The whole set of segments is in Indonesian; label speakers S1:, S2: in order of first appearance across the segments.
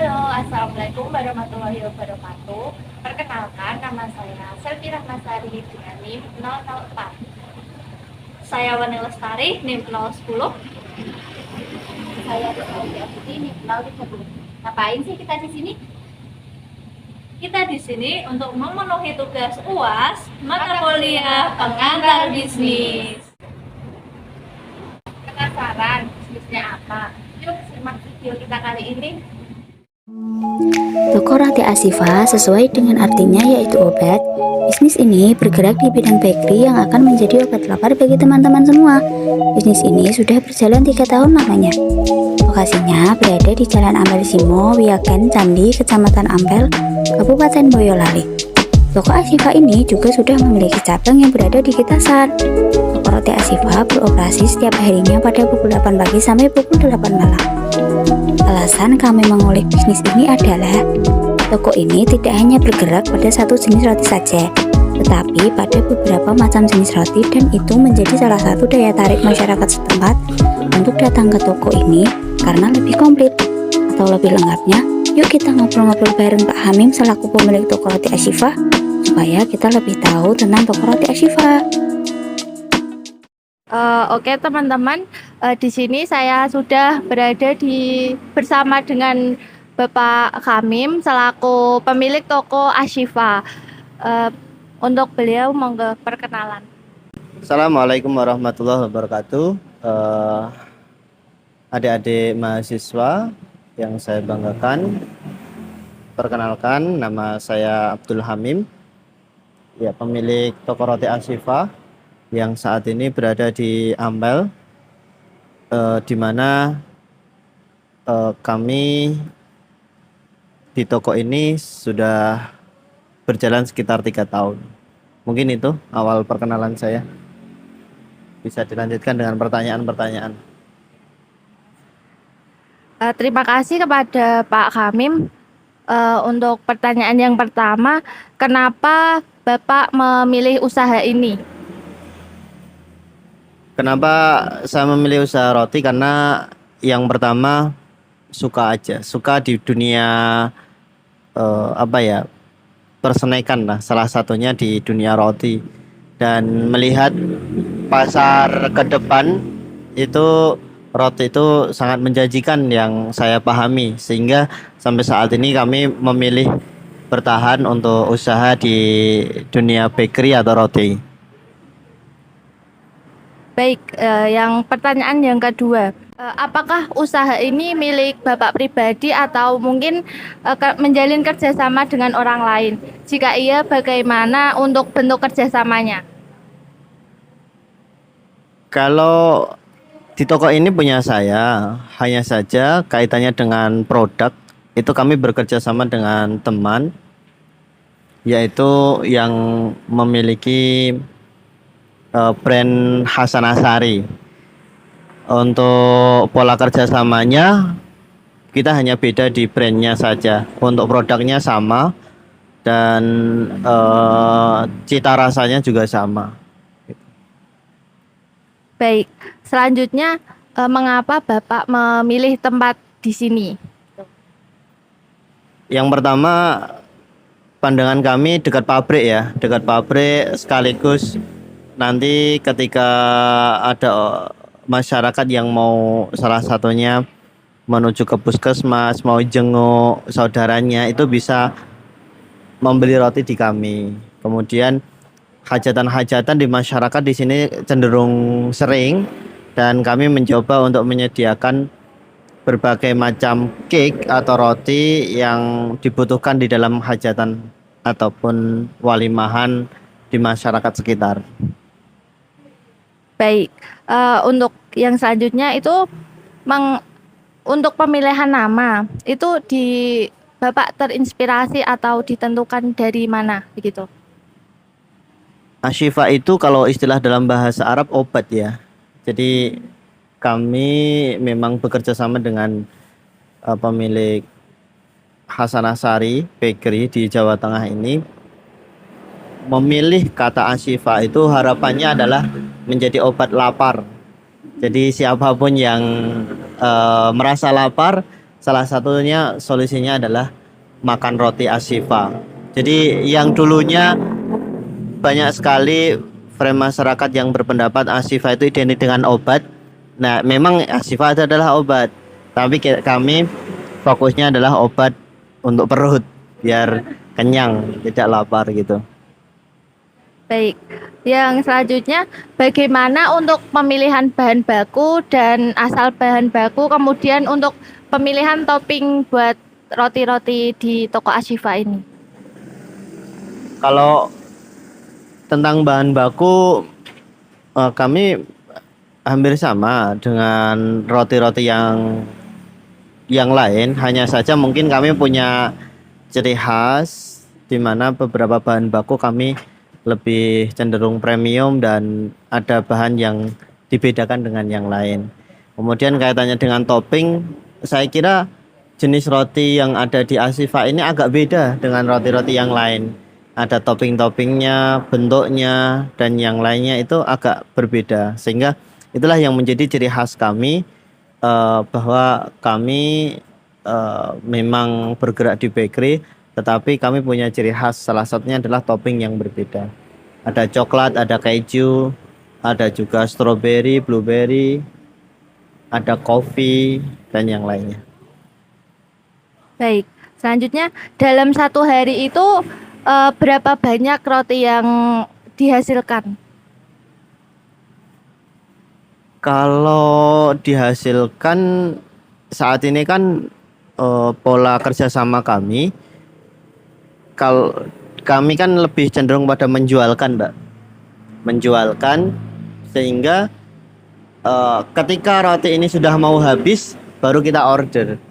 S1: Halo, Assalamualaikum warahmatullahi wabarakatuh. Perkenalkan, nama saya Selvi Rahmasari dengan NIM 004. Saya Wani Lestari, NIM 010. Saya Rizaldi Abdi, NIM 030. Ngapain sih kita di sini? Kita di sini untuk memenuhi tugas UAS mata kuliah pengantar bisnis. Penasaran bisnisnya apa? Yuk simak video kita kali ini.
S2: Toko Roti Ashifa sesuai dengan artinya yaitu obat. Bisnis ini bergerak di bidang bakery yang akan menjadi obat lapar bagi teman-teman semua. Bisnis ini sudah berjalan 3 tahun lamanya. Lokasinya berada di Jalan Ampel Simo, Wiyaken, Candi, Kecamatan Ampel, Kabupaten Boyolali. Toko Ashifa ini juga sudah memiliki cabang yang berada di Gitasan. Toko Roti Ashifa beroperasi setiap harinya pada pukul 8 pagi sampai pukul 8 malam. Alasan kami mengulik bisnis ini adalah toko ini tidak hanya bergerak pada satu jenis roti saja, tetapi pada beberapa macam jenis roti, dan itu menjadi salah satu daya tarik masyarakat setempat untuk datang ke toko ini karena lebih komplit. Atau lebih lengkapnya, yuk kita ngobrol-ngobrol bareng Pak Hamim selaku pemilik toko Roti Ashifa supaya kita lebih tahu tentang toko Roti Ashifa.
S3: Oke teman-teman, di sini saya sudah berada bersama dengan Bapak Hamim selaku pemilik toko Ashifa. Untuk beliau monggo perkenalan.
S4: Assalamualaikum warahmatullahi wabarakatuh. Adik-adik mahasiswa yang saya banggakan, perkenalkan nama saya Abdul Hamim, ya, pemilik toko Roti Ashifa yang saat ini berada di Ampel, di mana kami di toko ini sudah berjalan sekitar 3 tahun. Mungkin itu awal perkenalan saya. Bisa dilanjutkan dengan pertanyaan-pertanyaan.
S3: Terima kasih kepada Pak Hamim. Untuk pertanyaan yang pertama, kenapa Bapak memilih usaha ini?
S4: Kenapa saya memilih usaha roti? Karena yang pertama suka aja, suka di dunia persenaikan lah, salah satunya di dunia roti, dan melihat pasar ke depan itu roti itu sangat menjanjikan yang saya pahami, sehingga sampai saat ini kami memilih bertahan untuk usaha di dunia bakery atau roti.
S3: Baik, yang pertanyaan yang kedua, apakah usaha ini milik Bapak pribadi atau mungkin menjalin kerjasama dengan orang lain? Jika iya, bagaimana untuk bentuk kerjasamanya?
S4: Kalau di toko ini punya saya, hanya saja kaitannya dengan produk itu kami bekerja sama dengan teman, yaitu yang memiliki brand Hasan Asari. Untuk pola kerjasamanya kita hanya beda di brandnya saja. Untuk produknya sama dan cita rasanya juga sama.
S3: Baik, selanjutnya mengapa Bapak memilih tempat di sini?
S4: Yang pertama, pandangan kami dekat pabrik ya, dekat pabrik, sekaligus nanti ketika ada masyarakat yang mau salah satunya menuju ke puskesmas, mau jenguk saudaranya, itu bisa membeli roti di kami. Kemudian hajatan-hajatan di masyarakat di sini cenderung sering, dan kami mencoba untuk menyediakan berbagai macam cake atau roti yang dibutuhkan di dalam hajatan ataupun walimahan di masyarakat sekitar.
S3: Baik, untuk yang selanjutnya itu untuk pemilihan nama itu Bapak terinspirasi atau ditentukan dari mana begitu?
S4: Ashifa itu kalau istilah dalam bahasa Arab obat ya. Jadi kami memang bekerja sama dengan pemilik Hasan Asari Bakery di Jawa Tengah ini. Memilih kata Ashifa itu harapannya adalah menjadi obat lapar. Jadi siapapun yang merasa lapar salah satunya solusinya adalah makan roti Ashifa. Jadi yang dulunya banyak sekali frame masyarakat yang berpendapat Ashifa itu identik dengan obat. Nah, memang Ashifa itu adalah obat, tapi kami fokusnya adalah obat untuk perut biar kenyang, tidak lapar gitu.
S3: Baik, yang selanjutnya bagaimana untuk pemilihan bahan baku dan asal bahan baku, kemudian untuk pemilihan topping buat roti-roti di toko Ashifa ini?
S4: Kalau tentang bahan baku, kami hampir sama dengan roti-roti yang lain, hanya saja mungkin kami punya ciri khas di mana beberapa bahan baku kami lebih cenderung premium dan ada bahan yang dibedakan dengan yang lain. Kemudian kaitannya dengan topping, saya kira jenis roti yang ada di Ashifa ini agak beda dengan roti-roti yang lain. Ada topping-toppingnya, bentuknya, dan yang lainnya itu agak berbeda. Sehingga itulah yang menjadi ciri khas kami, bahwa kami memang bergerak di bakery, tetapi kami punya ciri khas, salah satunya adalah topping yang berbeda. Ada coklat, ada keju, ada juga strawberry, blueberry, ada coffee, dan yang lainnya.
S3: Baik, selanjutnya dalam satu hari itu berapa banyak roti yang dihasilkan?
S4: Kalau dihasilkan saat ini kan pola kerjasama kami, kalau kami kan lebih cenderung pada menjualkan, Mbak. Menjualkan sehingga ketika roti ini sudah mau habis, baru kita order.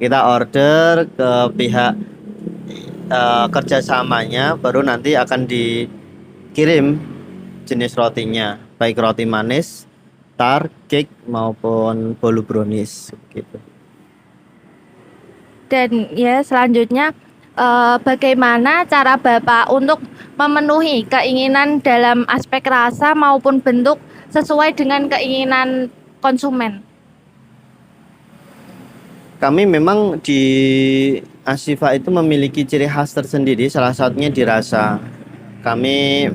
S4: Kita order ke pihak kerjasamanya, baru nanti akan dikirim jenis rotinya, baik roti manis, tart, cake maupun bolu brownies gitu.
S3: Dan ya selanjutnya bagaimana cara Bapak untuk memenuhi keinginan dalam aspek rasa maupun bentuk sesuai dengan keinginan konsumen?
S4: Kami memang di Ashifa itu memiliki ciri khas tersendiri, salah satunya di rasa. Kami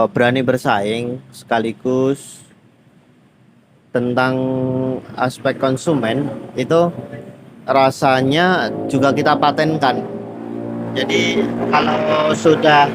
S4: berani bersaing, sekaligus tentang aspek konsumen itu rasanya juga kita patenkan. Jadi kalau sudah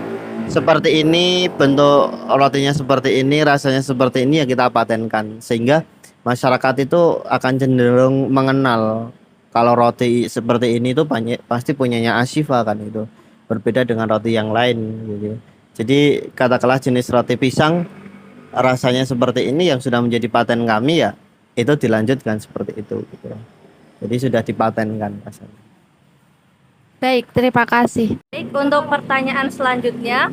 S4: seperti ini, bentuk rotinya seperti ini, rasanya seperti ini, ya kita patenkan, sehingga masyarakat itu akan cenderung mengenal kalau roti seperti ini tuh pasti punyanya Ashifa kan, itu berbeda dengan roti yang lain gitu. Jadi katakanlah jenis roti pisang rasanya seperti ini yang sudah menjadi paten kami, ya itu dilanjutkan seperti itu gitu. Jadi sudah dipatenkan rasanya.
S3: Baik, terima kasih. Baik, untuk pertanyaan selanjutnya,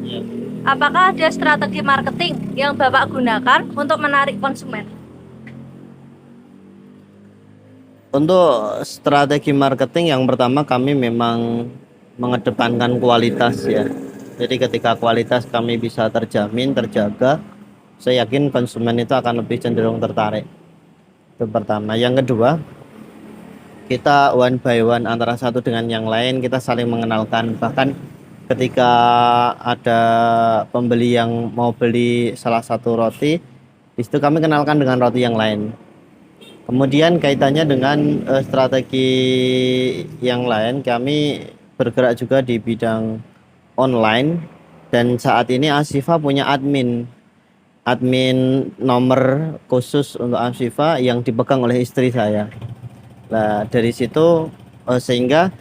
S3: apakah ada strategi marketing yang Bapak gunakan untuk menarik konsumen?
S4: Untuk strategi marketing, yang pertama kami memang mengedepankan kualitas ya. Jadi ketika kualitas kami bisa terjamin, terjaga, saya yakin konsumen itu akan lebih cenderung tertarik. Itu pertama. Yang kedua, kita one by one antara satu dengan yang lain, kita saling mengenalkan. Bahkan ketika ada pembeli yang mau beli salah satu roti, di situ kami kenalkan dengan roti yang lain. Kemudian kaitannya dengan strategi yang lain, kami bergerak juga di bidang online, dan saat ini Ashifa punya admin nomor khusus untuk Ashifa yang dipegang oleh istri saya. Nah, dari situ sehingga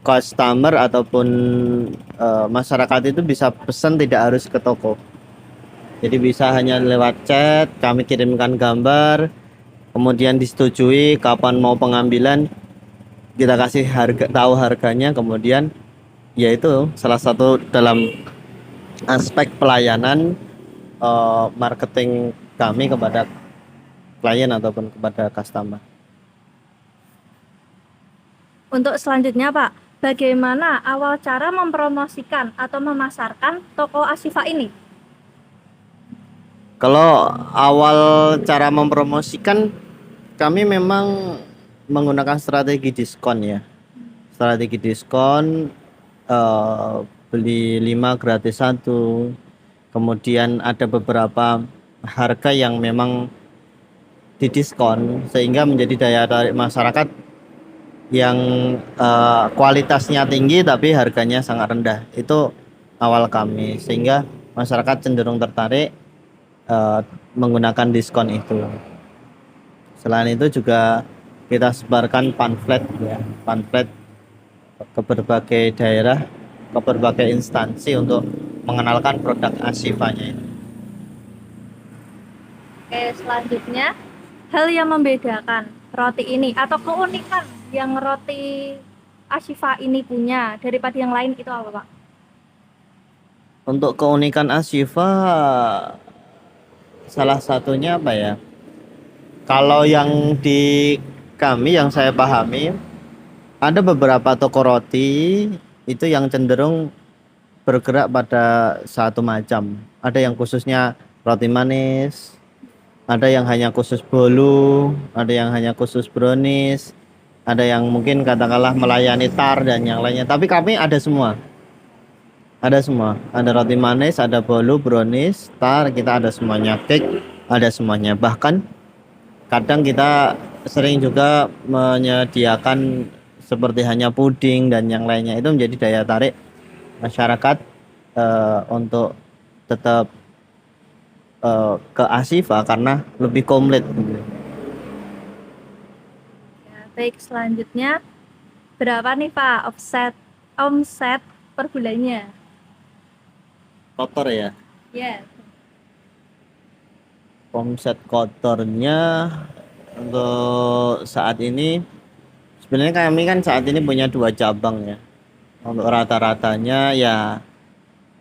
S4: customer ataupun masyarakat itu bisa pesan, tidak harus ke toko. Jadi bisa hanya lewat chat, kami kirimkan gambar, kemudian disetujui kapan mau pengambilan, kita kasih tahu harganya, kemudian yaitu salah satu dalam aspek pelayanan marketing kami kepada klien ataupun kepada customer.
S3: Untuk selanjutnya Pak, bagaimana awal cara mempromosikan atau memasarkan toko Ashifa ini?
S4: Kalau awal cara mempromosikan, Kami memang menggunakan strategi diskon ya. Strategi diskon, beli 5 gratis 1. Kemudian ada beberapa harga yang memang didiskon sehingga menjadi daya tarik masyarakat yang kualitasnya tinggi tapi harganya sangat rendah. Itu awal kami sehingga masyarakat cenderung tertarik menggunakan diskon itu. Selain itu juga kita sebarkan pamflet ya, pamflet ke berbagai daerah, ke berbagai instansi untuk mengenalkan produk Ashifa-nya itu.
S3: Oke, selanjutnya hal yang membedakan roti ini atau keunikan yang roti Ashifa ini punya daripada yang lain itu apa, Pak?
S4: Untuk keunikan Ashifa salah satunya apa ya? Kalau yang di kami yang saya pahami ada beberapa toko roti itu yang cenderung bergerak pada satu macam. Ada yang khususnya roti manis, ada yang hanya khusus bolu, ada yang hanya khusus brownies, ada yang mungkin katakanlah melayani tar dan yang lainnya. Tapi kami ada semua. Ada semua. Ada roti manis, ada bolu, brownies, tar, kita ada semuanya. Cake, ada semuanya. Bahkan kadang kita sering juga menyediakan seperti hanya puding dan yang lainnya. Itu menjadi daya tarik masyarakat untuk tetap ke Ashifa karena lebih komplit.
S3: Ya, baik, selanjutnya berapa nih Pak omset per bulannya?
S4: Kotor ya.
S3: Ya.
S4: Omset kotornya untuk saat ini sebenarnya kami kan saat ini punya 2 cabang ya. Untuk rata-ratanya ya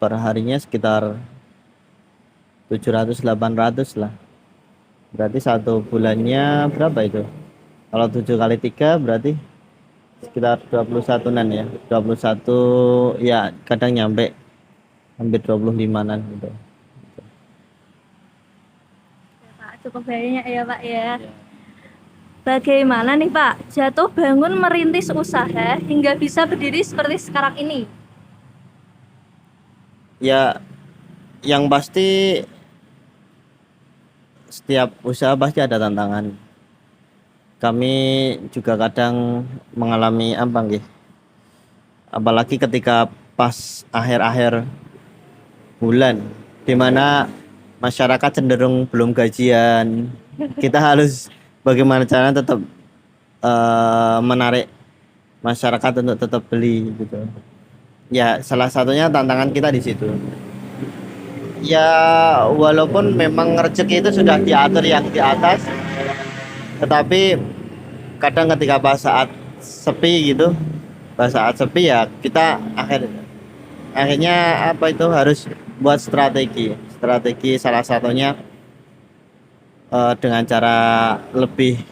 S4: per harinya sekitar 700-800 lah. Berarti satu bulannya berapa itu? Kalau 7 kali 3 berarti sekitar 21-an ya. 21 ya kadang nyampe hampir 25-an gitu.
S3: Ya, Pak, cukup banyak ya Pak ya. Bagaimana nih Pak jatuh bangun merintis usaha hingga bisa berdiri seperti sekarang ini?
S4: Ya yang pasti setiap usaha pasti ada tantangan. Kami juga kadang mengalami apa nggih? Apalagi ketika pas akhir-akhir bulan di mana masyarakat cenderung belum gajian. Kita harus bagaimana caranya tetap menarik masyarakat untuk tetap beli gitu. Ya salah satunya tantangan kita di situ. Ya walaupun memang rezeki itu sudah diatur yang di atas, tetapi kadang ketika pas saat sepi gitu, pas saat sepi ya kita akhirnya apa itu harus buat strategi salah satunya dengan cara lebih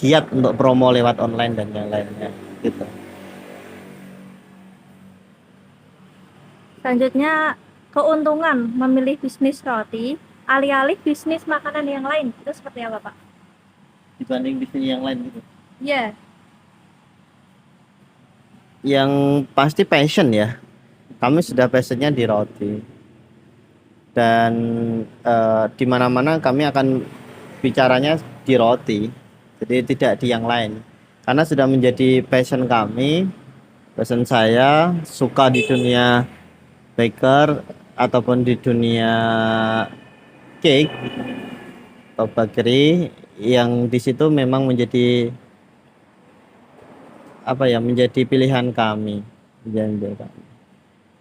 S4: giat untuk promo lewat online dan yang lainnya gitu.
S3: Selanjutnya keuntungan memilih bisnis roti alih-alih bisnis makanan yang lain itu seperti apa Pak?
S4: Dibanding bisnis yang lain gitu.
S3: Iya.
S4: Yang pasti passion ya. Kami sudah passionnya di roti. Dan di mana-mana kami akan bicaranya di roti. Jadi tidak di yang lain. Karena sudah menjadi passion kami, passion saya, suka di dunia baker ataupun di dunia cake atau bakery yang di situ memang menjadi apa ya, menjadi pilihan kami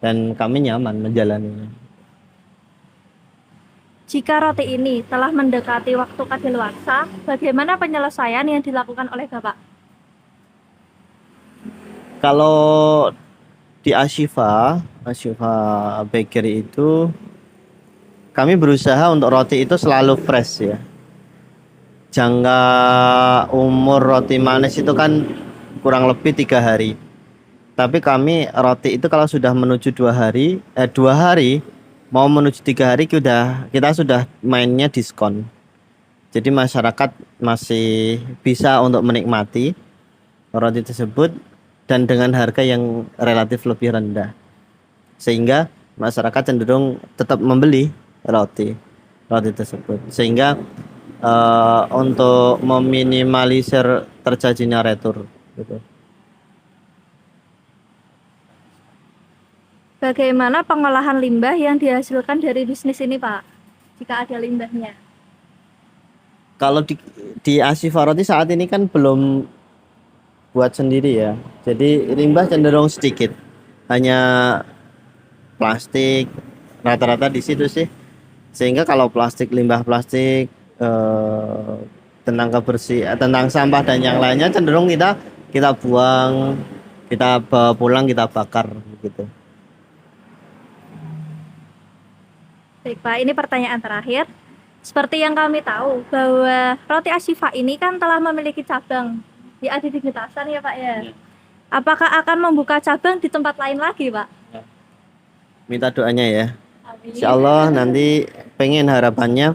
S4: dan kami nyaman menjalaninya.
S3: Jika roti ini telah mendekati waktu kadaluarsa, bagaimana penyelesaian yang dilakukan oleh Bapak?
S4: Kalau di Ashifa Bakery itu kami berusaha untuk roti itu selalu fresh ya. Jangka umur roti manis itu kan kurang lebih 3 hari. Tapi kami roti itu kalau sudah menuju 2 hari mau menuju 3 hari kita sudah mainnya diskon. Jadi masyarakat masih bisa untuk menikmati roti tersebut dan dengan harga yang relatif lebih rendah. Sehingga masyarakat cenderung tetap membeli roti tersebut. Sehingga untuk meminimalisir terjadinya retur gitu.
S3: Bagaimana pengolahan limbah yang dihasilkan dari bisnis ini, Pak? Jika ada limbahnya.
S4: Kalau di Ashifa Roti saat ini kan belum buat sendiri ya. Jadi limbah cenderung sedikit. Hanya plastik rata-rata di situ sih. Sehingga kalau limbah plastik tentang tentang sampah dan yang lainnya cenderung kita buang, kita bawa pulang, kita bakar gitu.
S3: Baik, Pak, ini pertanyaan terakhir. Seperti yang kami tahu bahwa Roti Ashifa ini kan telah memiliki cabang ada di Getasan ya, Pak ya. Apakah akan membuka cabang di tempat lain lagi, Pak?
S4: Minta doanya ya.
S3: Amin.
S4: Insya Allah nanti pengen harapannya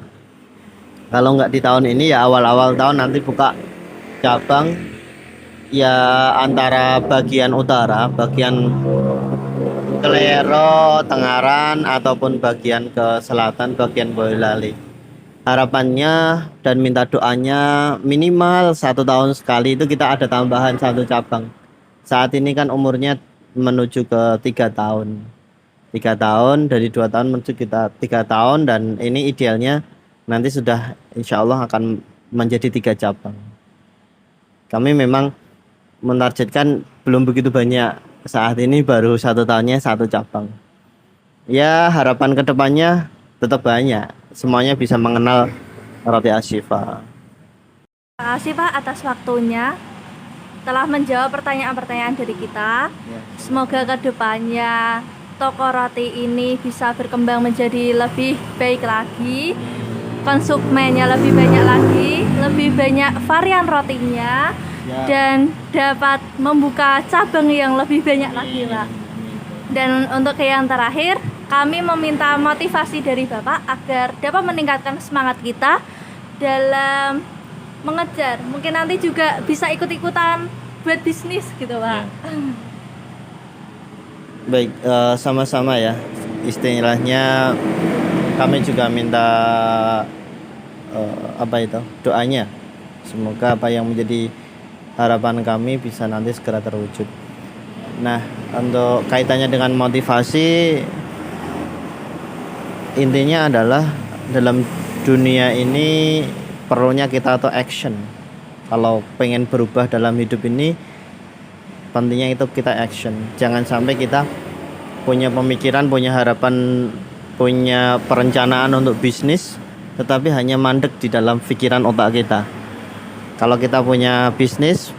S4: kalau nggak di tahun ini ya awal-awal tahun nanti buka cabang ya antara bagian utara, bagian Kelero, Tengaran ataupun bagian ke selatan, bagian Boyolali. Harapannya dan minta doanya minimal 1 tahun sekali itu kita ada tambahan 1 cabang. Saat ini kan umurnya menuju ke 3 tahun. 3 tahun dari 2 tahun menuju kita 3 tahun dan ini idealnya nanti sudah insya Allah akan menjadi 3 cabang. Kami memang menargetkan belum begitu banyak. Saat ini baru 1 tahunnya 1 cabang. Ya harapan kedepannya tetap banyak. Semuanya bisa mengenal Roti Ashifa.
S3: Terima kasih, Pak, atas waktunya telah menjawab pertanyaan-pertanyaan dari kita. Semoga kedepannya toko roti ini bisa berkembang menjadi lebih baik lagi, konsumennya lebih banyak lagi, lebih banyak varian rotinya, dan dapat membuka cabang yang lebih banyak lagi, Pak. Dan untuk yang terakhir, kami meminta motivasi dari Bapak agar dapat meningkatkan semangat kita dalam mengejar, mungkin nanti juga bisa ikut-ikutan buat bisnis gitu, Pak.
S4: Baik, sama-sama ya. Istilahnya kami juga minta doanya. Semoga apa yang menjadi harapan kami bisa nanti segera terwujud. Nah, untuk kaitannya dengan motivasi, intinya adalah dalam dunia ini perlunya kita atau action. Kalau pengen berubah dalam hidup ini, pentingnya itu kita action. Jangan sampai kita punya pemikiran, punya harapan, punya perencanaan untuk bisnis, tetapi hanya mandek di dalam pikiran otak kita. Kalau kita punya bisnis,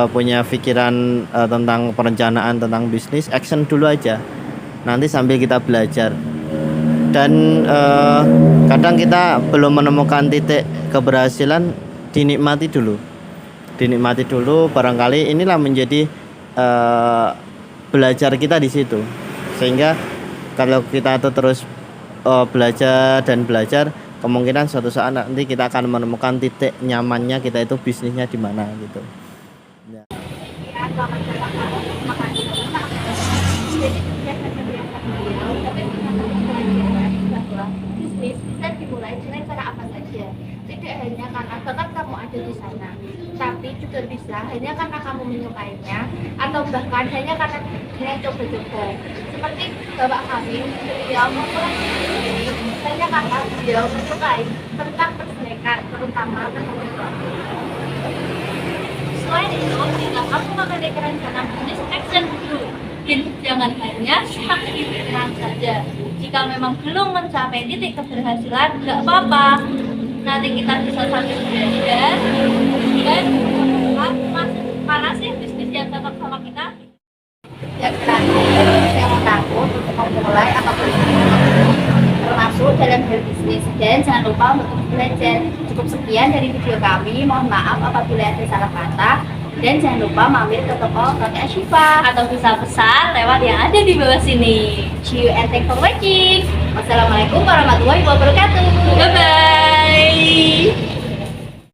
S4: punya pikiran tentang perencanaan, tentang bisnis, action dulu aja. Nanti sambil kita belajar. Dan kadang kita belum menemukan titik keberhasilan, dinikmati dulu. Barangkali inilah menjadi belajar kita di situ. Sehingga kalau kita terus belajar, kemungkinan suatu saat nanti kita akan menemukan titik nyamannya kita itu bisnisnya di mana gitu. Ya.
S1: Bisnis bisa dimulai dengan cara apa saja. Tidak hanya karena bakat kamu ada di sana, tapi juga bisa hanya karena kamu menyukainya, atau bahkan hanya karena dengan coba-coba. Seperti bapak kami, beliau memulai bisnis hanya karena beliau menyukai tentang persnekan, terutama tentang. Selain itu, jika kamu memiliki rencana bisnis, action dulu. Jangan hanya stuck di pikiran saja. Jika memang belum mencapai titik keberhasilan, nggak apa-apa. Nanti kita bisa sambil belajar dan mana sih bisnis yang cocok sama kita. Yang terakhir, jangan takut untuk memulai apapun termasuk dalam hal bisnis, dan jangan lupa untuk terus belajar. Cukup sekian dari video kami, mohon maaf apabila ada salah kata, dan jangan lupa mampir ke toko Roti Ashifa atau bisa pesan lewat yang ada di bawah sini. See you and thanks for watching. Wassalamualaikum warahmatullahi wabarakatuh. Bye bye.